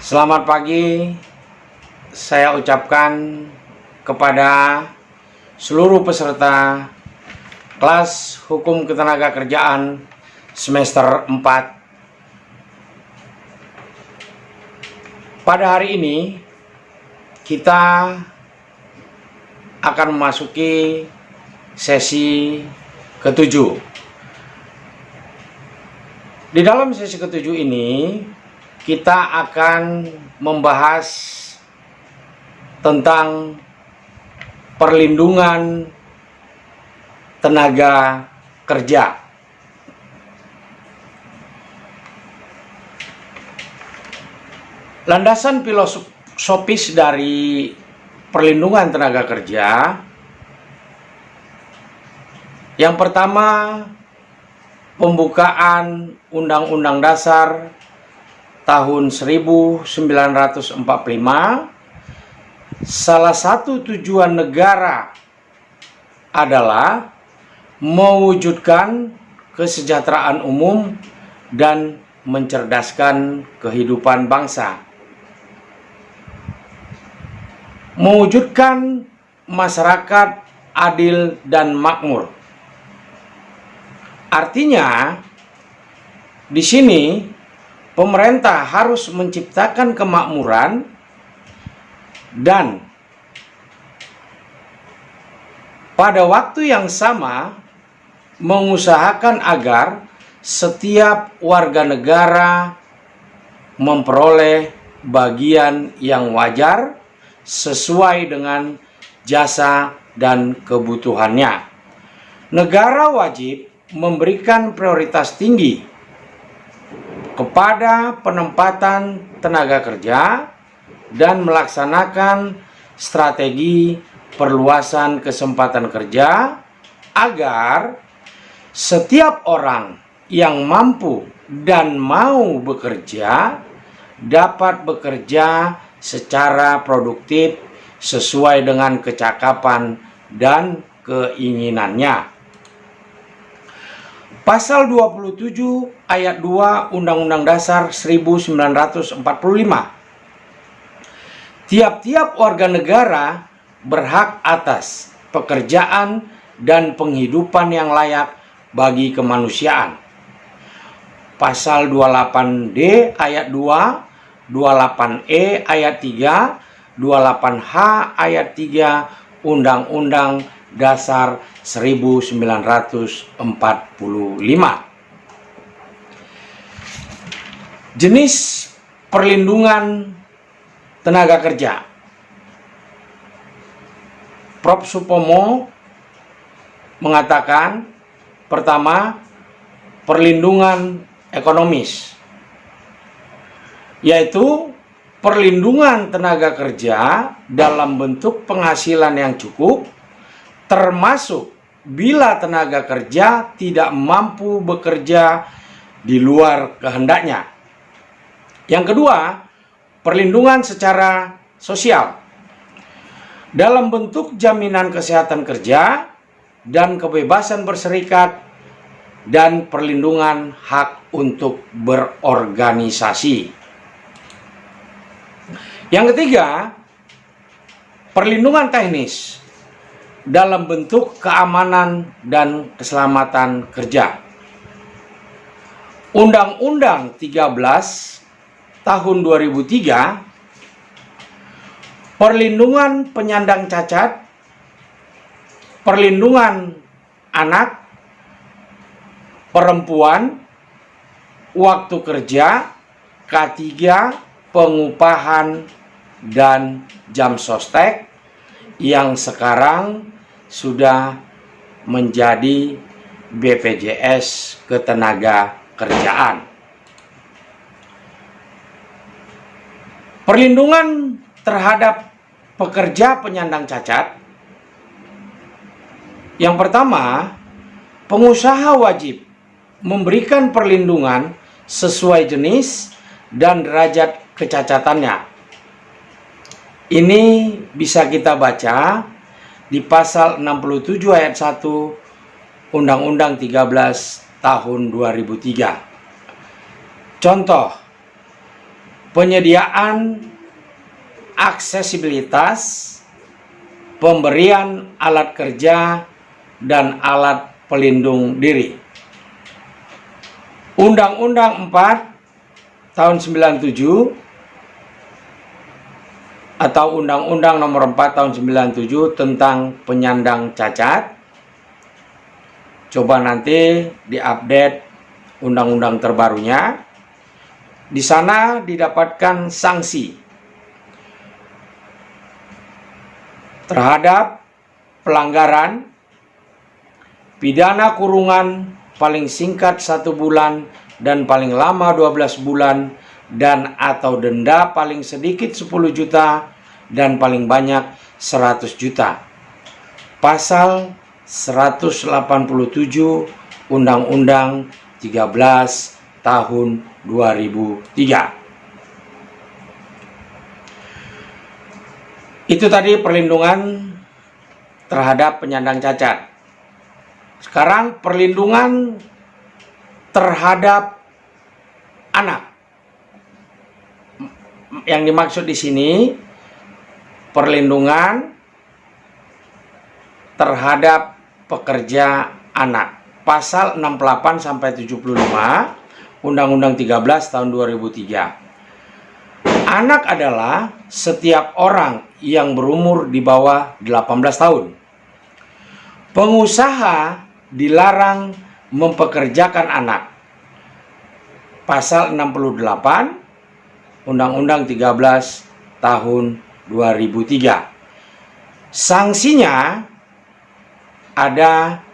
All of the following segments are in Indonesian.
Selamat pagi, saya ucapkan kepada seluruh peserta kelas Hukum Ketenagakerjaan semester 4. Pada hari ini kita akan memasuki sesi ke-7. Di dalam sesi ke-7 ini kita akan membahas tentang perlindungan tenaga kerja. Landasan filosofis dari perlindungan tenaga kerja, yang pertama, pembukaan Undang-Undang Dasar tahun 1945, salah satu tujuan negara adalah mewujudkan kesejahteraan umum dan mencerdaskan kehidupan bangsa, mewujudkan masyarakat adil dan makmur. Artinya, di sini pemerintah harus menciptakan kemakmuran dan pada waktu yang sama mengusahakan agar setiap warga negara memperoleh bagian yang wajar sesuai dengan jasa dan kebutuhannya. Negara wajib memberikan prioritas tinggi kepada penempatan tenaga kerja dan melaksanakan strategi perluasan kesempatan kerja agar setiap orang yang mampu dan mau bekerja dapat bekerja secara produktif sesuai dengan kecakapan dan keinginannya. Pasal 27 ayat 2 Undang-Undang Dasar 1945. Tiap-tiap warga negara berhak atas pekerjaan dan penghidupan yang layak bagi kemanusiaan. Pasal 28D ayat 2, 28E ayat 3, 28H ayat 3 Undang-Undang Dasar 1945. Jenis perlindungan tenaga kerja. Prof. Supomo mengatakan, pertama, perlindungan ekonomis, yaitu perlindungan tenaga kerja dalam bentuk penghasilan yang cukup, termasuk bila tenaga kerja tidak mampu bekerja di luar kehendaknya. Yang kedua, perlindungan secara sosial dalam bentuk jaminan kesehatan kerja dan kebebasan berserikat dan perlindungan hak untuk berorganisasi. Yang ketiga, perlindungan teknis dalam bentuk keamanan dan keselamatan kerja. Undang-Undang 13 tahun 2003, perlindungan penyandang cacat, perlindungan anak, perempuan, waktu kerja, K3, pengupahan, dan jam sostek yang sekarang sudah menjadi BPJS Ketenagakerjaan. Perlindungan terhadap pekerja penyandang cacat. Yang pertama, pengusaha wajib memberikan perlindungan sesuai jenis dan derajat kecacatannya. Ini bisa kita baca di pasal 67 ayat 1 Undang-Undang 13 tahun 2003. Contoh, penyediaan aksesibilitas, pemberian alat kerja, dan alat pelindung diri. Undang-Undang 4 tahun 97 atau Undang-Undang Nomor 4 tahun 97 tentang penyandang cacat. Coba nanti diupdate undang-undang terbarunya. Di sana didapatkan sanksi terhadap pelanggaran, pidana kurungan paling singkat 1 bulan dan paling lama 12 bulan, dan atau denda paling sedikit 10 juta dan paling banyak 100 juta. Pasal 187 Undang-Undang 13 tahun 2003. Itu tadi perlindungan terhadap penyandang cacat. Sekarang perlindungan terhadap anak. Yang dimaksud di sini perlindungan terhadap pekerja anak. Pasal 68 sampai 75 Undang-Undang 13 tahun 2003. Anak adalah setiap orang yang berumur di bawah 18 tahun. Pengusaha dilarang mempekerjakan anak. Pasal 68 Undang-Undang 13 tahun 2003. Sanksinya ada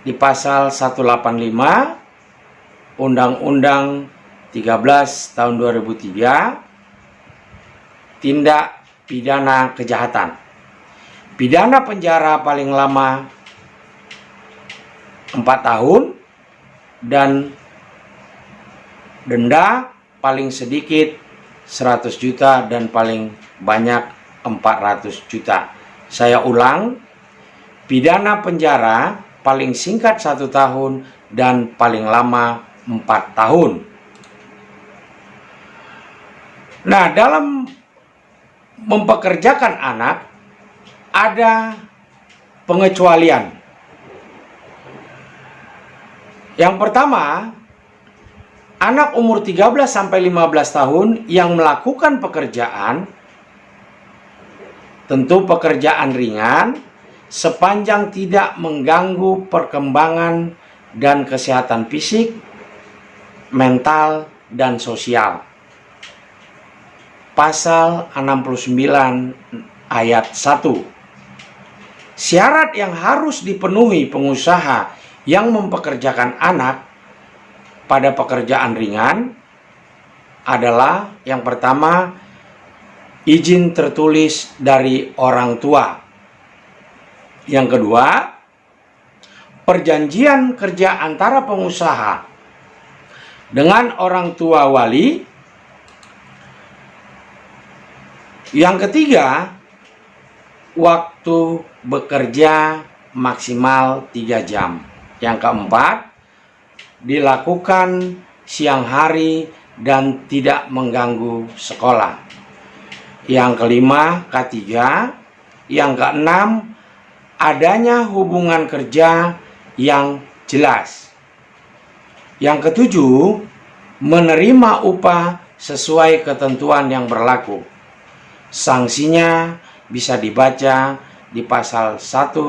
di pasal 185 Undang-Undang 13 tahun 2003, tindak pidana kejahatan. Pidana penjara paling lama 4 tahun dan denda paling sedikit 100 juta dan paling banyak 400 juta. Saya ulang, pidana penjara paling singkat 1 tahun dan paling lama 4 tahun. Nah, dalam mempekerjakan anak ada pengecualian. Yang pertama, anak umur 13 sampai 15 tahun yang melakukan pekerjaan, tentu pekerjaan ringan, sepanjang tidak mengganggu perkembangan dan kesehatan fisik, mental, dan sosial. Pasal 69 ayat 1. Syarat yang harus dipenuhi pengusaha yang mempekerjakan anak pada pekerjaan ringan adalah yang pertama, izin tertulis dari orang tua. Yang kedua, perjanjian kerja antara pengusaha dengan orang tua wali. Yang ketiga, waktu bekerja maksimal 3 jam. Yang keempat, dilakukan siang hari dan tidak mengganggu sekolah. Yang kelima, K3. Yang keenam, adanya hubungan kerja yang jelas. Yang ketujuh, menerima upah sesuai ketentuan yang berlaku. Sanksinya bisa dibaca di pasal 185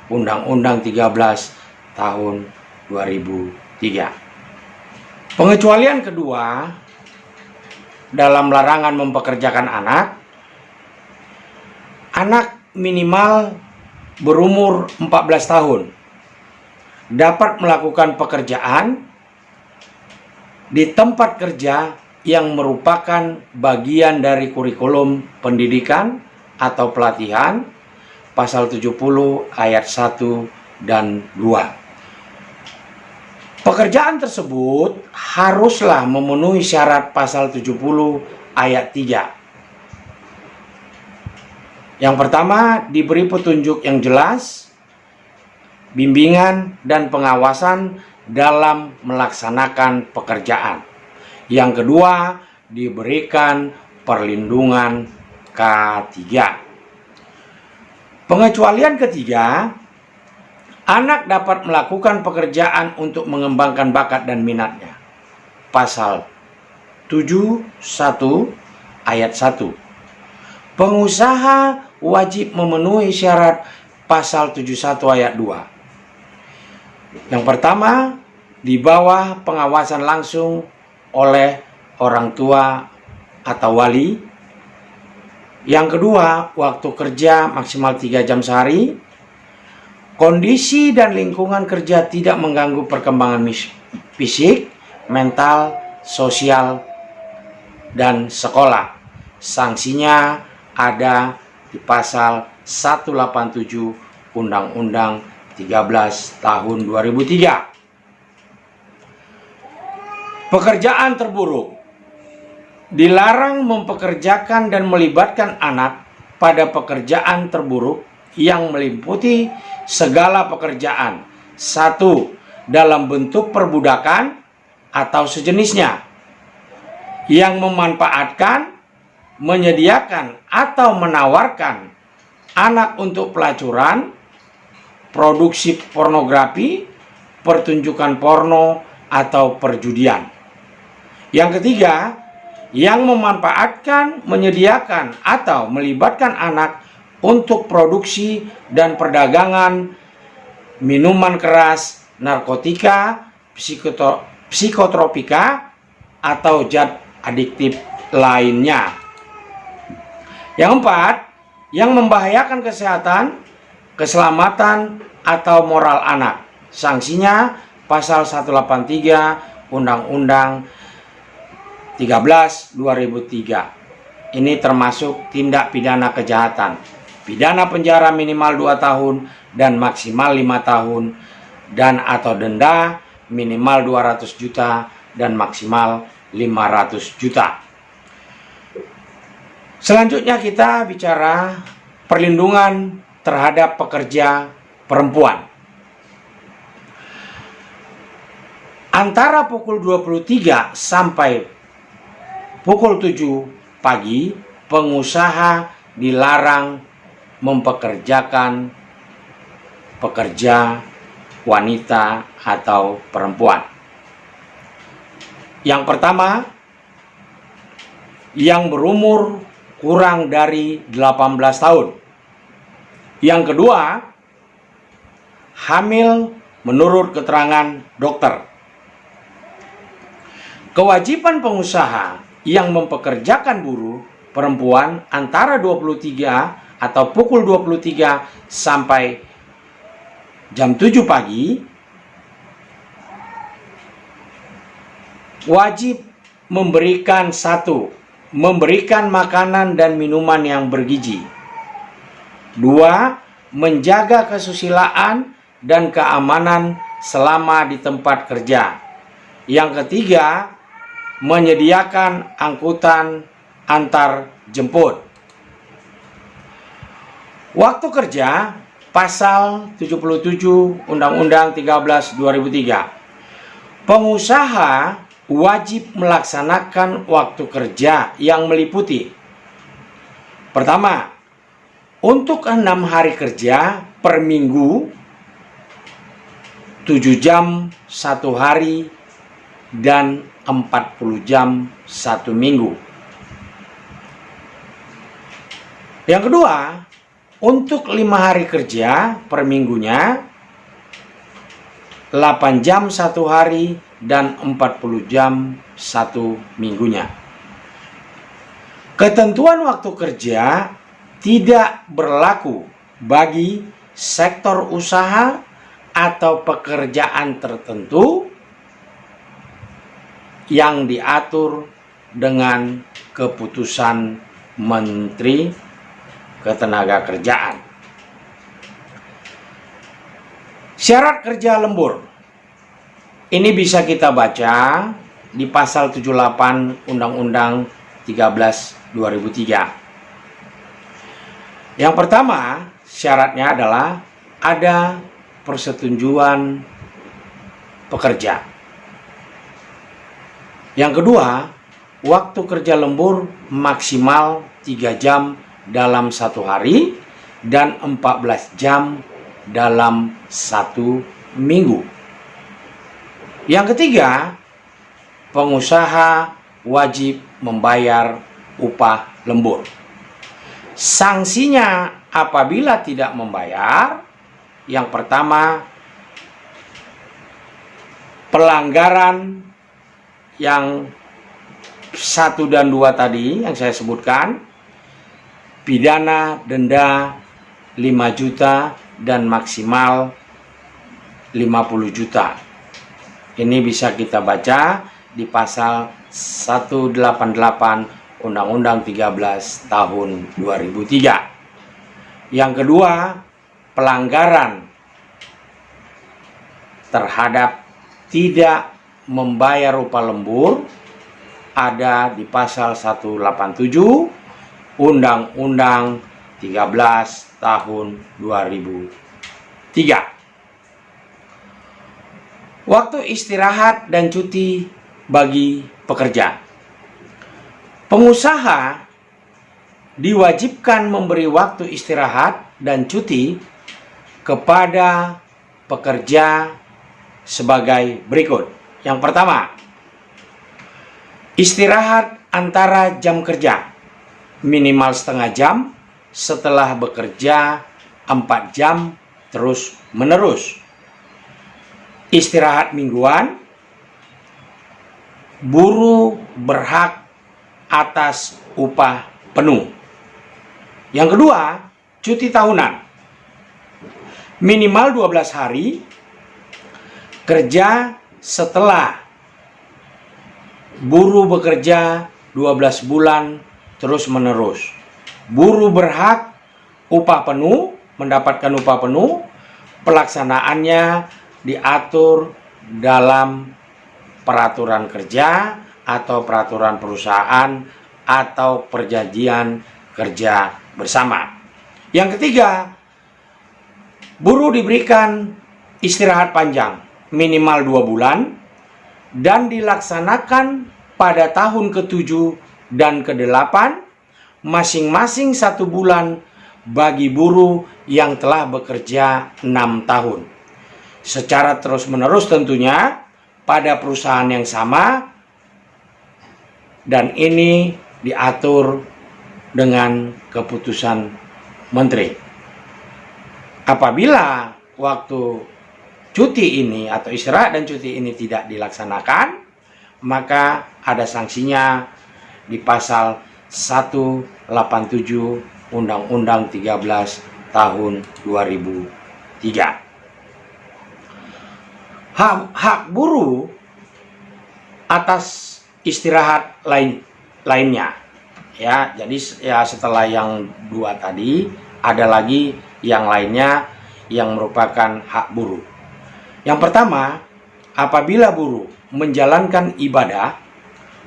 Undang-Undang 13 tahun 2003. Pengecualian kedua dalam larangan mempekerjakan anak minimal berumur 14 tahun dapat melakukan pekerjaan di tempat kerja yang merupakan bagian dari kurikulum pendidikan atau pelatihan, pasal 70 ayat 1 dan 2. Pekerjaan tersebut haruslah memenuhi syarat pasal 70 ayat 3. Yang pertama, diberi petunjuk yang jelas, bimbingan dan pengawasan dalam melaksanakan pekerjaan. Yang kedua, diberikan perlindungan K3. Pengecualian ketiga, anak dapat melakukan pekerjaan untuk mengembangkan bakat dan minatnya. Pasal 71 ayat 1. Pengusaha wajib memenuhi syarat pasal 71 ayat 2. Yang pertama, di bawah pengawasan langsung oleh orang tua atau wali. Yang kedua, waktu kerja maksimal 3 jam sehari. Kondisi dan lingkungan kerja tidak mengganggu perkembangan fisik, mental, sosial, dan sekolah. Sanksinya ada di pasal 187 Undang-Undang 13 tahun 2003. Pekerjaan terburuk. Dilarang mempekerjakan dan melibatkan anak pada pekerjaan terburuk yang meliputi segala pekerjaan. 1. Dalam bentuk perbudakan atau sejenisnya, yang memanfaatkan, menyediakan atau menawarkan anak untuk pelacuran, produksi pornografi, pertunjukan porno, atau perjudian. Yang ketiga, yang memanfaatkan, menyediakan, atau melibatkan anak untuk produksi dan perdagangan minuman keras, narkotika, psikotropika, atau zat adiktif lainnya. Yang keempat, yang membahayakan kesehatan, keselamatan, atau moral anak. Sanksinya pasal 183 Undang-Undang 13 2003. Ini termasuk tindak pidana kejahatan. Pidana penjara minimal 2 tahun dan maksimal 5 tahun, dan atau denda minimal 200 juta dan maksimal 500 juta. Selanjutnya kita bicara perlindungan terhadap pekerja perempuan. Antara pukul 23 sampai pukul 7 pagi, pengusaha dilarang mempekerjakan pekerja wanita atau perempuan. Yang pertama, yang berumur kurang dari 18 tahun. Yang kedua, hamil menurut keterangan dokter. Kewajiban pengusaha yang mempekerjakan buruh perempuan antara 23 atau pukul 23 sampai jam 7 pagi wajib memberikan memberikan makanan dan minuman yang bergizi. 2. Menjaga kesusilaan dan keamanan selama di tempat kerja. Yang ketiga, menyediakan angkutan antar jemput. Waktu kerja pasal 77 Undang-Undang 13 2003. Pengusaha wajib melaksanakan waktu kerja yang meliputi: pertama, untuk 6 hari kerja per minggu, 7 jam 1 hari, dan 40 jam 1 minggu. Yang kedua, untuk 5 hari kerja per minggunya, 8 jam 1 hari dan 40 jam 1 minggunya. Ketentuan waktu kerja tidak berlaku bagi sektor usaha atau pekerjaan tertentu yang diatur dengan keputusan Menteri Ketenagakerjaan. Syarat kerja lembur. Ini bisa kita baca di pasal 78 Undang-Undang 13 2003. Yang pertama, syaratnya adalah ada persetujuan pekerja. Yang kedua, waktu kerja lembur maksimal 3 jam dalam 1 hari dan 14 jam dalam 1 minggu. Yang ketiga, pengusaha wajib membayar upah lembur. Sanksinya apabila tidak membayar, yang pertama, pelanggaran yang 1 dan 2 tadi yang saya sebutkan, pidana denda 5 juta dan maksimal 50 juta. Ini bisa kita baca di pasal 188 Undang-Undang 13 tahun 2003. Yang kedua, pelanggaran terhadap tidak membayar upah lembur ada di pasal 187 Undang-Undang 13 tahun 2003. Waktu istirahat dan cuti bagi pekerja. Pengusaha diwajibkan memberi waktu istirahat dan cuti kepada pekerja sebagai berikut. Yang pertama, istirahat antara jam kerja minimal setengah jam setelah bekerja 4 jam terus menerus. Istirahat mingguan, buruh berhak atas upah penuh. Yang kedua, cuti tahunan. Minimal 12 hari kerja setelah buruh bekerja 12 bulan terus menerus. Buruh berhak upah penuh, mendapatkan upah penuh. Pelaksanaannya diatur dalam peraturan kerja atau peraturan perusahaan atau perjanjian kerja bersama. Yang ketiga, buruh diberikan istirahat panjang minimal 2 bulan dan dilaksanakan pada tahun ke-7 dan ke-8 masing-masing 1 bulan bagi buruh yang telah bekerja 6 tahun. Secara terus-menerus tentunya pada perusahaan yang sama, dan ini diatur dengan keputusan menteri. Apabila waktu cuti ini atau istirahat dan cuti ini tidak dilaksanakan, maka ada sanksinya di pasal 187 Undang-Undang 13 tahun 2003. Hak buruh atas istirahat lainnya, ya. Jadi ya, setelah yang 2 tadi ada lagi yang lainnya yang merupakan hak buruh. Yang pertama, apabila buruh menjalankan ibadah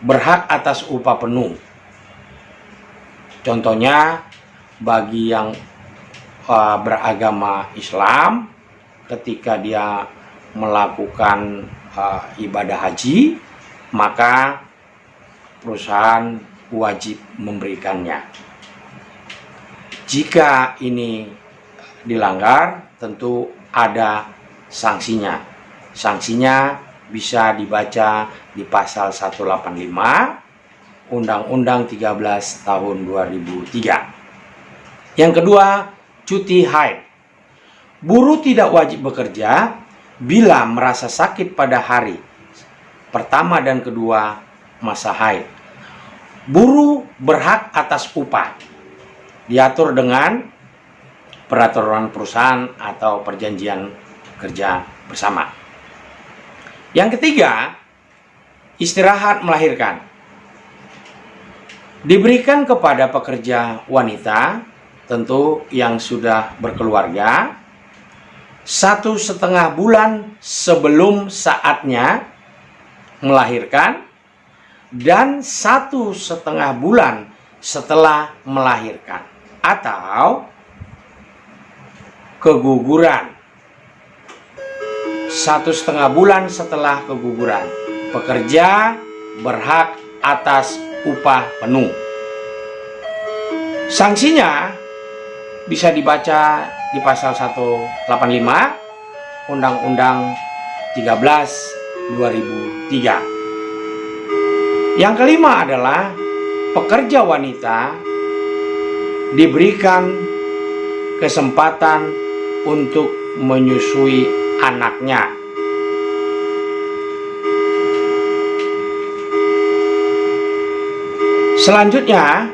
berhak atas upah penuh. Contohnya bagi yang beragama Islam, ketika dia melakukan ibadah haji, maka perusahaan wajib memberikannya. Jika ini dilanggar, tentu ada sanksinya. Sanksinya bisa dibaca di pasal 185 Undang-Undang 13 tahun 2003. Yang kedua, cuti haid. Buruh tidak wajib bekerja bila merasa sakit pada hari pertama dan kedua masa haid. Buruh berhak atas upah, diatur dengan peraturan perusahaan atau perjanjian kerja bersama. Yang ketiga, istirahat melahirkan. Diberikan kepada pekerja wanita, tentu yang sudah berkeluarga, 1,5 bulan sebelum saatnya melahirkan dan 1,5 bulan setelah melahirkan atau keguguran. 1,5 bulan setelah keguguran, pekerja berhak atas upah penuh. Sanksinya bisa dibaca di pasal 185 Undang-Undang 13/2003. Yang kelima adalah pekerja wanita diberikan kesempatan untuk menyusui anaknya. Selanjutnya,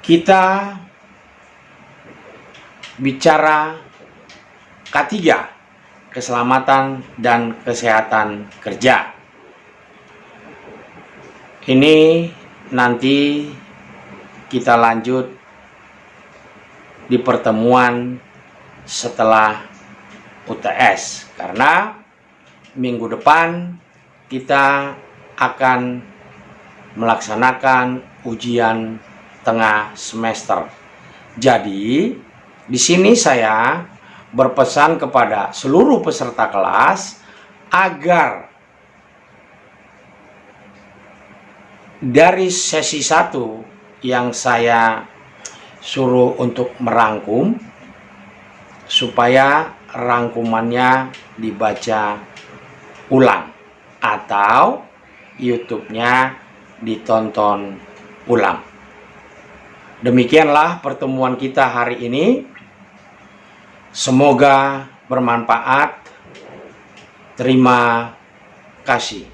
kita bicara K3, keselamatan dan kesehatan kerja. Ini nanti kita lanjut di pertemuan setelah UTS, karena minggu depan kita akan melaksanakan ujian tengah semester. Jadi, di sini saya berpesan kepada seluruh peserta kelas agar dari sesi 1 yang saya suruh untuk merangkum, supaya rangkumannya dibaca ulang atau YouTube-nya ditonton ulang. Demikianlah pertemuan kita hari ini. Semoga bermanfaat. Terima kasih.